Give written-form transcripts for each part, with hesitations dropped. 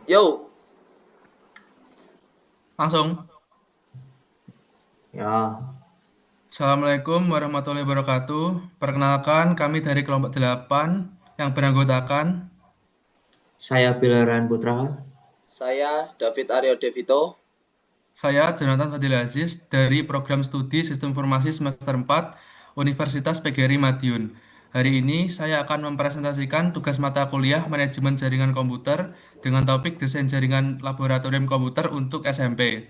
Yo, Langsung. ya, Assalamualaikum warahmatullahi wabarakatuh. Perkenalkan, kami dari kelompok 8 yang beranggotakan. saya Bilaran Putra. Saya David Aryo Devito. Saya Jonathan Fadil Aziz dari Program Studi Sistem Informasi Semester 4 Universitas PGRI Madiun. Hari ini saya akan mempresentasikan tugas mata kuliah Manajemen Jaringan Komputer dengan topik desain jaringan laboratorium komputer untuk SMP.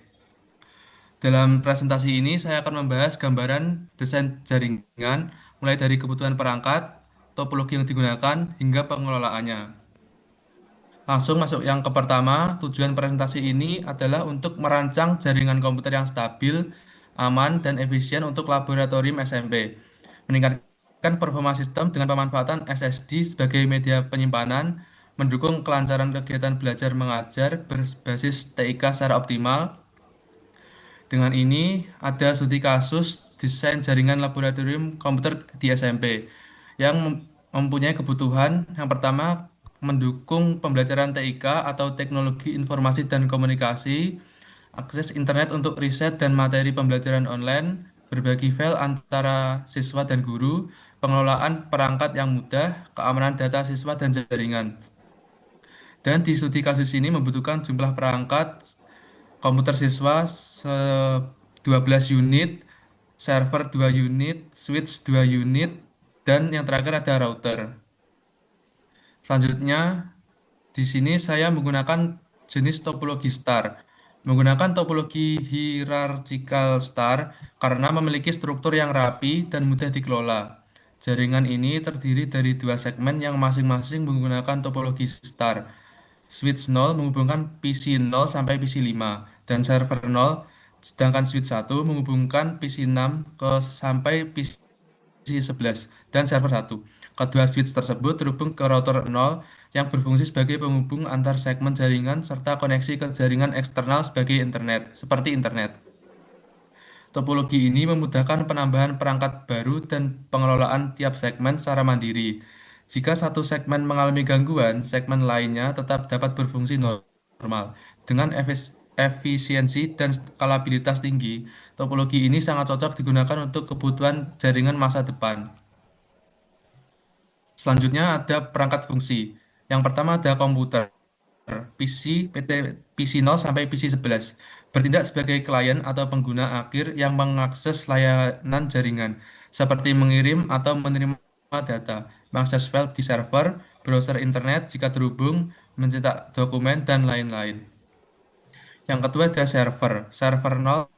Dalam presentasi ini, saya akan membahas gambaran desain jaringan, mulai dari kebutuhan perangkat, topologi yang digunakan, hingga pengelolaannya. Langsung masuk yang ke pertama, tujuan presentasi ini adalah untuk merancang jaringan komputer yang stabil, aman, dan efisien untuk laboratorium SMP. Meningkatkan performa sistem dengan pemanfaatan SSD sebagai media penyimpanan, mendukung kelancaran kegiatan belajar mengajar berbasis TIK secara optimal. Dengan ini, ada studi kasus desain jaringan laboratorium komputer di SMP yang mempunyai kebutuhan yang pertama mendukung pembelajaran TIK atau teknologi informasi dan komunikasi, akses internet untuk riset dan materi pembelajaran online, berbagi file antara siswa dan guru, pengelolaan perangkat yang mudah, keamanan data siswa dan jaringan. Dan di studi kasus ini membutuhkan jumlah perangkat komputer siswa 12 unit, server 2 unit, switch 2 unit, dan yang terakhir ada router. Selanjutnya, di sini saya menggunakan jenis topologi star. Menggunakan topologi hierarchical star karena memiliki struktur yang rapi dan mudah dikelola. Jaringan ini terdiri dari dua segmen yang masing-masing menggunakan topologi star. Switch 0 menghubungkan PC 0 sampai PC 5 dan server 0, sedangkan switch 1 menghubungkan PC 6 ke sampai PC 11 dan server 1. Kedua switch tersebut terhubung ke router 0 yang berfungsi sebagai penghubung antar segmen jaringan serta koneksi ke jaringan eksternal sebagai internet, seperti internet. Topologi ini memudahkan penambahan perangkat baru dan pengelolaan tiap segmen secara mandiri. Jika satu segmen mengalami gangguan, segmen lainnya tetap dapat berfungsi normal. Dengan efisiensi dan skalabilitas tinggi, topologi ini sangat cocok digunakan untuk kebutuhan jaringan masa depan. Selanjutnya ada perangkat fungsi. Yang pertama ada komputer. PC, PC 0 sampai PC 11 bertindak sebagai klien atau pengguna akhir yang mengakses layanan jaringan, seperti mengirim atau menerima data, mengakses file di server, browser internet jika terhubung, mencetak dokumen, dan lain-lain. Yang kedua ada server, server 0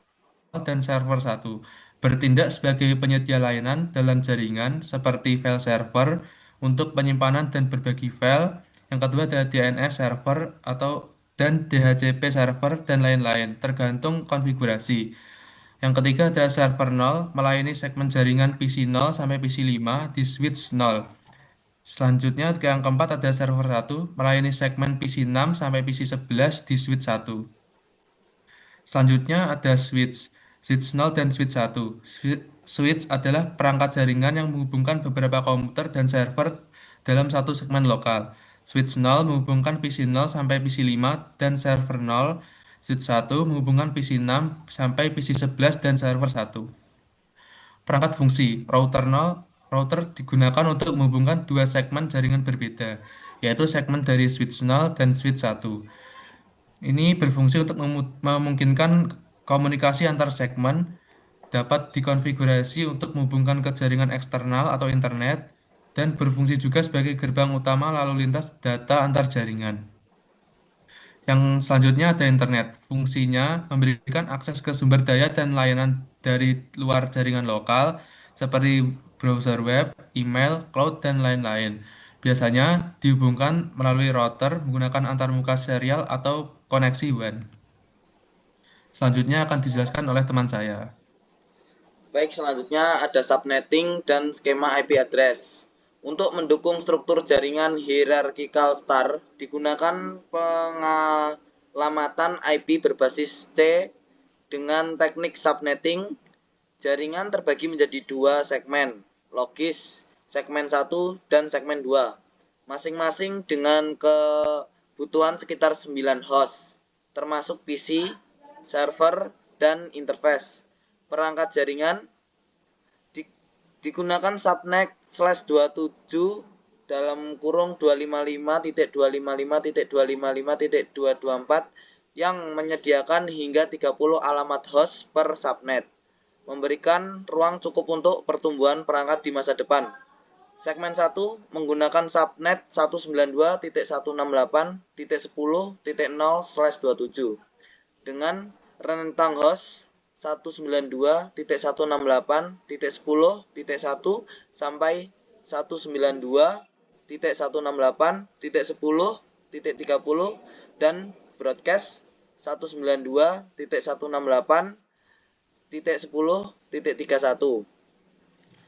dan server 1 bertindak sebagai penyedia layanan dalam jaringan seperti file server untuk penyimpanan dan berbagi file. Yang kedua ada DNS server atau dan DHCP server dan lain-lain, tergantung konfigurasi. Yang ketiga ada server 0 melayani segmen jaringan PC 0 sampai PC 5 di switch 0. Selanjutnya yang keempat ada server 1 melayani segmen PC 6 sampai PC 11 di switch 1. Selanjutnya ada switch, switch 0 dan switch 1. Switch adalah perangkat jaringan yang menghubungkan beberapa komputer dan server dalam satu segmen lokal. Switch 0 menghubungkan PC 0 sampai PC 5 dan server 0. Switch 1 menghubungkan PC 6 sampai PC 11 dan server 1. Perangkat fungsi, router 0, router digunakan untuk menghubungkan dua segmen jaringan berbeda, yaitu segmen dari switch 0 dan switch 1. Ini berfungsi untuk memungkinkan komunikasi antar segmen, dapat dikonfigurasi untuk menghubungkan ke jaringan eksternal atau internet, dan berfungsi juga sebagai gerbang utama lalu lintas data antar jaringan. Yang selanjutnya ada internet. Fungsinya memberikan akses ke sumber daya dan layanan dari luar jaringan lokal, seperti browser web, email, cloud, dan lain-lain. Biasanya dihubungkan melalui router menggunakan antarmuka serial atau koneksi WAN. Selanjutnya akan dijelaskan oleh teman saya. Baik, selanjutnya ada subnetting dan skema IP address. Untuk mendukung struktur jaringan hierarchical star, digunakan pengalamatan IP berbasis C dengan teknik subnetting. Jaringan terbagi menjadi dua segmen, logis, segmen 1 dan segmen 2, masing-masing dengan kebutuhan sekitar 9 host, termasuk PC, server, dan interface. Perangkat jaringan digunakan subnet /27 dalam kurung 255.255.255.224 yang menyediakan hingga 30 alamat host per subnet, memberikan ruang cukup untuk pertumbuhan perangkat di masa depan. Segmen 1 menggunakan subnet 192.168.10.0/27 dengan rentang host 192.168.10.1 sampai 192.168.10.30 dan broadcast 192.168.10.31.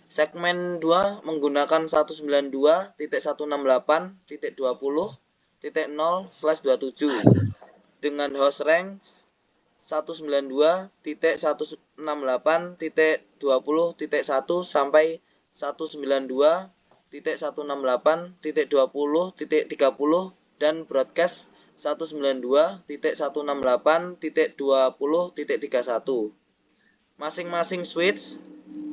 Segmen 2 menggunakan 192.168.20.0/27 dengan host range 192.168.20.1 sampai 192.168.20.30 dan broadcast 192.168.20.31. Masing-masing switch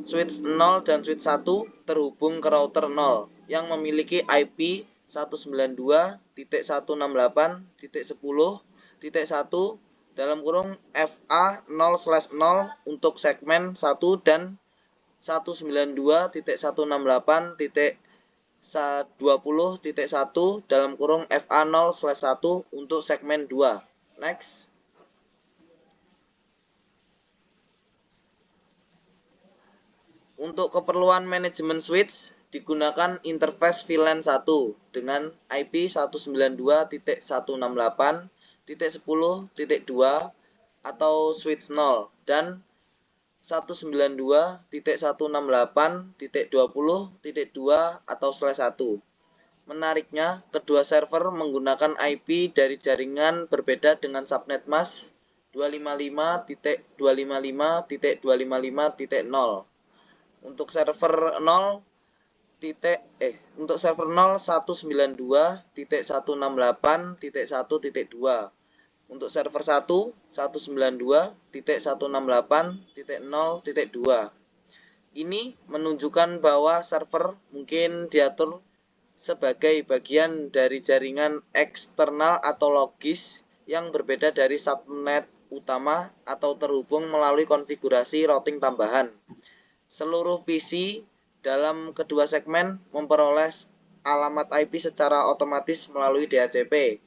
0 dan switch 1 terhubung ke router 0 yang memiliki IP 192.168.10.1 dalam kurung FA0/0 untuk segmen 1 dan 192.168.20.1 dalam kurung FA0/1 untuk segmen 2. Next. Untuk keperluan manajemen switch digunakan interface VLAN 1 dengan IP 192.168.10.2 atau switch 0 dan 192.168.20.2 atau /1. Menariknya, kedua server menggunakan IP dari jaringan berbeda dengan subnet mask 255.255.255.0. Untuk server 0 192.168.1.2. Untuk server 1 192.168.0.2. Ini menunjukkan bahwa server mungkin diatur sebagai bagian dari jaringan eksternal atau logis yang berbeda dari subnet utama atau terhubung melalui konfigurasi routing tambahan. Seluruh PC dalam kedua segmen memperoleh alamat IP secara otomatis melalui DHCP.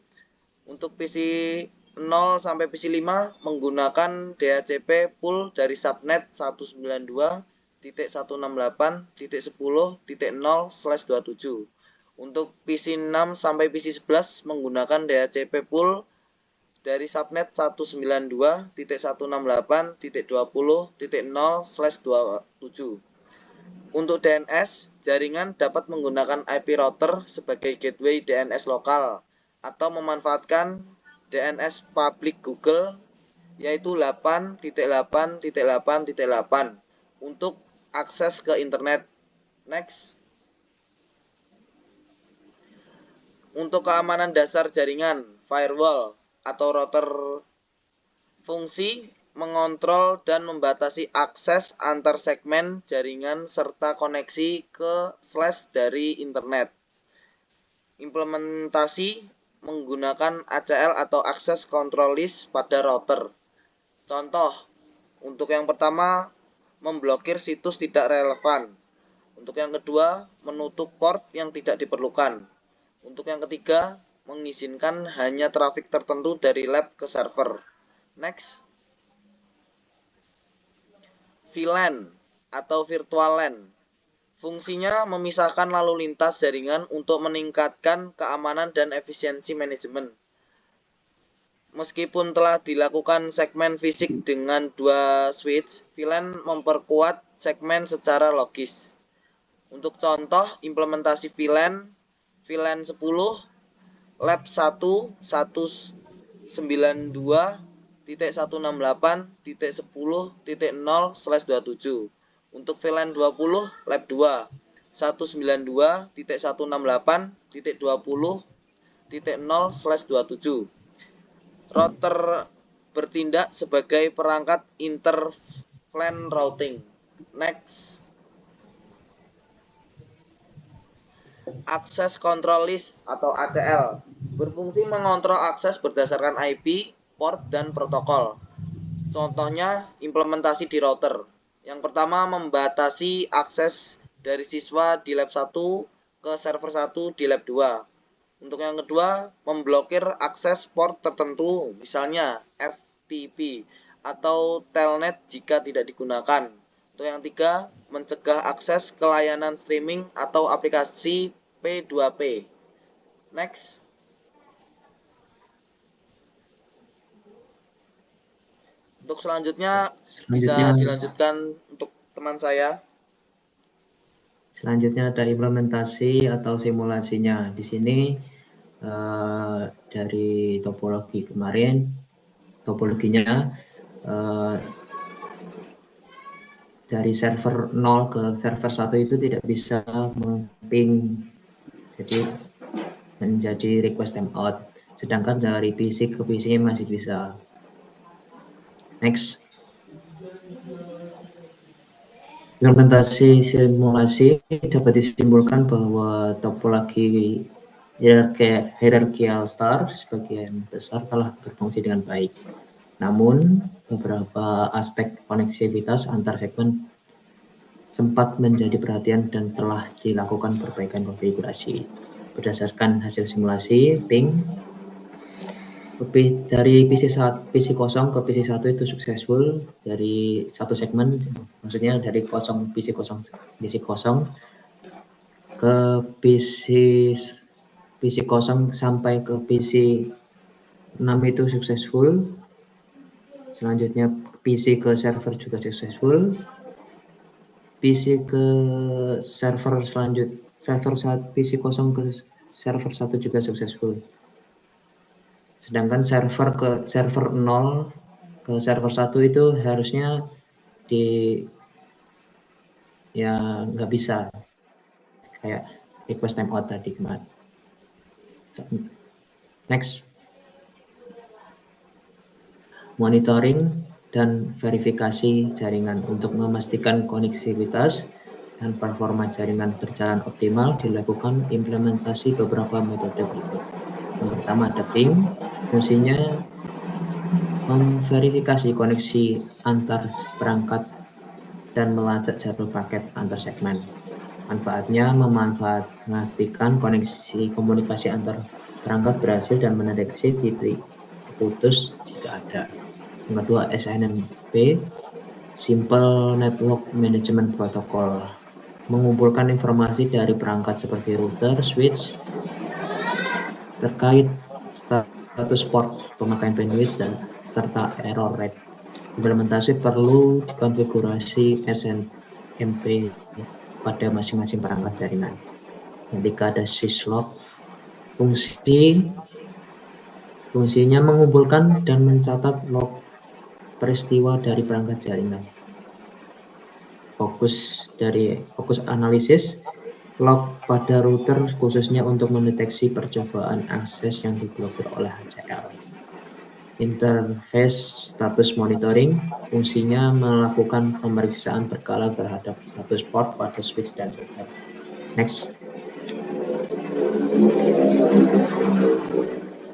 Untuk PC 0 sampai PC 5 menggunakan DHCP pool dari subnet 192.168.10.0/27. Untuk PC 6 sampai PC 11 menggunakan DHCP pool dari subnet 192.168.20.0/27. Untuk DNS, jaringan dapat menggunakan IP router sebagai gateway DNS lokal atau memanfaatkan DNS public Google yaitu 8.8.8.8 untuk akses ke internet. Next. Untuk keamanan dasar jaringan, firewall atau router fungsi mengontrol dan membatasi akses antar segmen jaringan serta koneksi ke slash dari internet. Implementasi menggunakan ACL atau Access Control List pada router. Contoh, untuk yang pertama, memblokir situs tidak relevan. Untuk yang kedua, menutup port yang tidak diperlukan. Untuk yang ketiga, mengizinkan hanya trafik tertentu dari lab ke server. Next. VLAN atau Virtual LAN. Fungsinya memisahkan lalu lintas jaringan untuk meningkatkan keamanan dan efisiensi manajemen. Meskipun telah dilakukan segmen fisik dengan dua switch, VLAN memperkuat segmen secara logis. Untuk contoh implementasi VLAN 10 lab 1.192.168.10.0/27. Untuk VLAN 20 lab 2 192.168.20 1.0/27. Router bertindak sebagai perangkat inter-VLAN routing. Next. Access Control List atau ACL berfungsi mengontrol akses berdasarkan IP, port, dan protokol. Contohnya implementasi di router. Yang pertama, membatasi akses dari siswa di lab 1 ke server 1 di lab 2. Untuk yang kedua, memblokir akses port tertentu, misalnya FTP atau telnet jika tidak digunakan. Untuk yang ketiga, mencegah akses ke layanan streaming atau aplikasi P2P. Next. Untuk selanjutnya bisa dilanjutkan untuk teman saya. Selanjutnya ada implementasi atau simulasinya. Di sini dari topologi kemarin, topologinya dari server 0 ke server 1 itu tidak bisa meng-ping, jadi menjadi request timeout. Sedangkan dari PC ke PC masih bisa. Next. Implementasi simulasi dapat disimpulkan bahwa topologi hierarchical star sebagian besar telah berfungsi dengan baik. Namun, beberapa aspek koneksivitas antar segmen sempat menjadi perhatian dan telah dilakukan perbaikan konfigurasi. Berdasarkan hasil simulasi, ping dari PC kosong ke PC 1 itu successful dari satu segmen, maksudnya dari PC kosong ke PC kosong sampai ke PC 6 itu successful. Selanjutnya PC ke server juga successful. PC ke server PC kosong ke server 1 juga successful. Sedangkan server 0 ke server 1 itu harusnya nggak bisa, kayak request timeout tadi kemarin. Next. Monitoring dan verifikasi jaringan untuk memastikan koneksivitas dan performa jaringan berjalan optimal dilakukan implementasi beberapa metode berikut. Yang pertama ada ping, fungsinya memverifikasi koneksi antar perangkat dan melacak jadwal paket antar segmen. Manfaatnya memastikan komunikasi antar perangkat berhasil dan mendeteksi titik putus jika ada. Yang kedua SNMP, Simple Network Management Protocol, mengumpulkan informasi dari perangkat seperti router, switch, terkait status port, pemakaian bandwidth, serta error rate. Implementasi perlu dikonfigurasi SNMP pada masing-masing perangkat jaringan. Ketika ada syslog, fungsinya mengumpulkan dan mencatat log peristiwa dari perangkat jaringan. Fokus analisis log pada router khususnya untuk mendeteksi percobaan akses yang diblokir oleh ACL. Interface status monitoring fungsinya melakukan pemeriksaan berkala terhadap status port pada switch dan router. Next.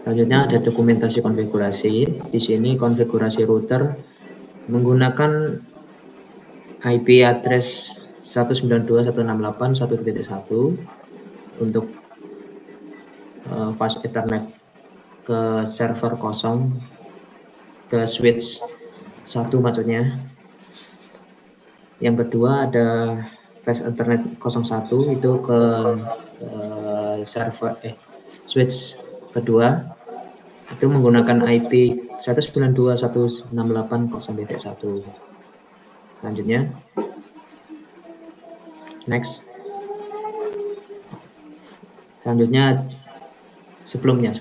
Selanjutnya ada dokumentasi konfigurasi. Di sini konfigurasi router menggunakan IP address 192.168.1.1 untuk fast Ethernet ke server kosong, ke switch 1 maksudnya. Yang kedua ada fast Ethernet 01 itu ke switch kedua, itu menggunakan IP 192.168.0.1. Selanjutnya, next. Selanjutnya, sebelumnya.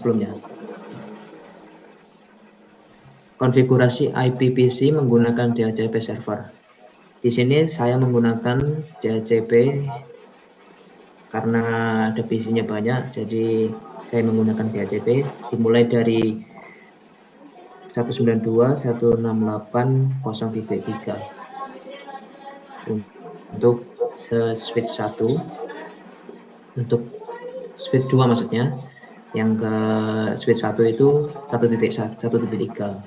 Konfigurasi IPPC menggunakan DHCP server. Di sini saya menggunakan DHCP karena ada PC-nya banyak, jadi saya menggunakan DHCP dimulai dari 192.168.0.3 untuk switch 1, untuk switch 2 maksudnya, yang ke switch 1 itu 1.1.3.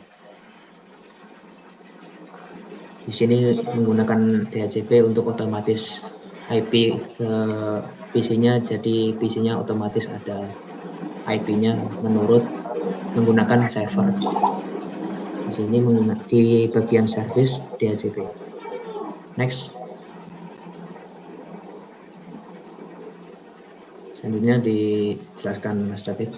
Di sini menggunakan DHCP untuk otomatis IP ke PC-nya, jadi PC-nya otomatis ada IP-nya menurut menggunakan server. Di sini di bagian service DHCP. Next. Selanjutnya dijelaskan Mas David.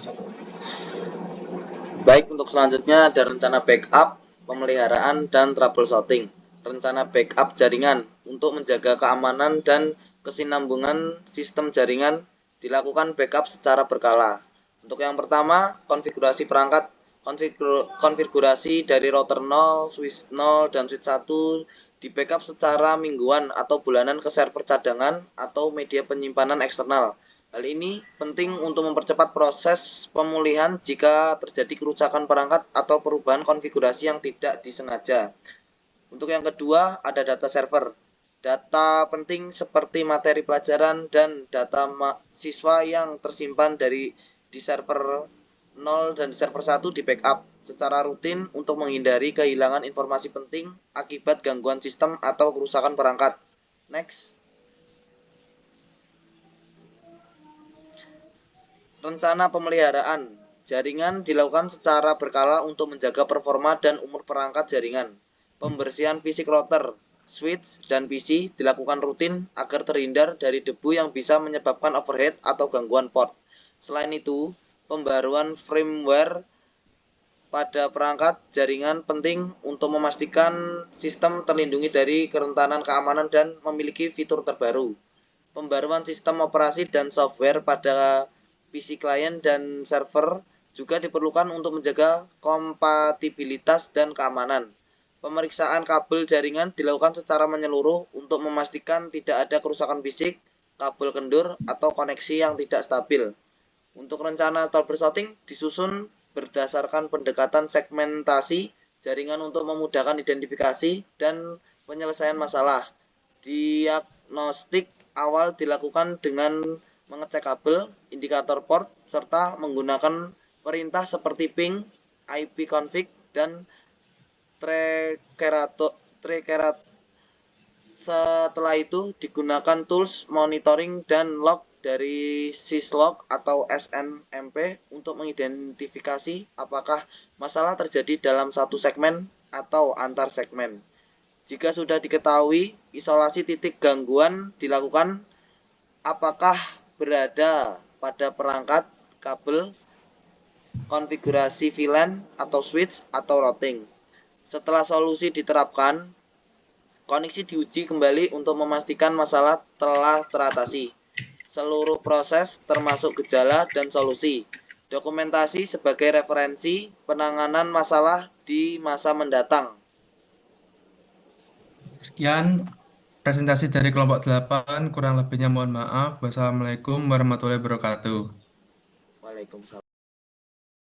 Baik, untuk selanjutnya ada rencana backup, pemeliharaan, dan troubleshooting. Rencana backup jaringan untuk menjaga keamanan dan kesinambungan sistem jaringan dilakukan backup secara berkala. Untuk yang pertama, konfigurasi perangkat. Konfigurasi dari router 0, switch 0, dan switch 1 di backup secara mingguan atau bulanan ke server cadangan atau media penyimpanan eksternal. Hal ini penting untuk mempercepat proses pemulihan jika terjadi kerusakan perangkat atau perubahan konfigurasi yang tidak disengaja. Untuk yang kedua, ada data server. Data penting seperti materi pelajaran dan data siswa yang tersimpan di server 0 dan di server 1 di backup secara rutin untuk menghindari kehilangan informasi penting akibat gangguan sistem atau kerusakan perangkat. Next. Rencana pemeliharaan. Jaringan dilakukan secara berkala untuk menjaga performa dan umur perangkat jaringan. Pembersihan fisik router, switch, dan PC dilakukan rutin agar terhindar dari debu yang bisa menyebabkan overhead atau gangguan port. Selain itu, pembaruan firmware pada perangkat jaringan penting untuk memastikan sistem terlindungi dari kerentanan keamanan dan memiliki fitur terbaru. Pembaruan sistem operasi dan software pada PC klien dan server juga diperlukan untuk menjaga kompatibilitas dan keamanan. Pemeriksaan kabel jaringan dilakukan secara menyeluruh untuk memastikan tidak ada kerusakan fisik, kabel kendur, atau koneksi yang tidak stabil. Untuk rencana troubleshooting disusun berdasarkan pendekatan segmentasi jaringan untuk memudahkan identifikasi dan penyelesaian masalah. Diagnostik awal dilakukan dengan mengecek kabel, indikator port, serta menggunakan perintah seperti ping, ipconfig, dan trackerator. Setelah itu digunakan tools monitoring dan log dari syslog atau SNMP untuk mengidentifikasi apakah masalah terjadi dalam satu segmen atau antar segmen. Jika sudah diketahui, isolasi titik gangguan dilakukan apakah berada pada perangkat, kabel, konfigurasi VLAN atau switch atau routing. Setelah solusi diterapkan, koneksi diuji kembali untuk memastikan masalah telah teratasi. Seluruh proses termasuk gejala dan solusi. Dokumentasi sebagai referensi penanganan masalah di masa mendatang. Sekian presentasi dari kelompok 8, kurang lebihnya mohon maaf. Wassalamualaikum warahmatullahi wabarakatuh. Waalaikumsalam.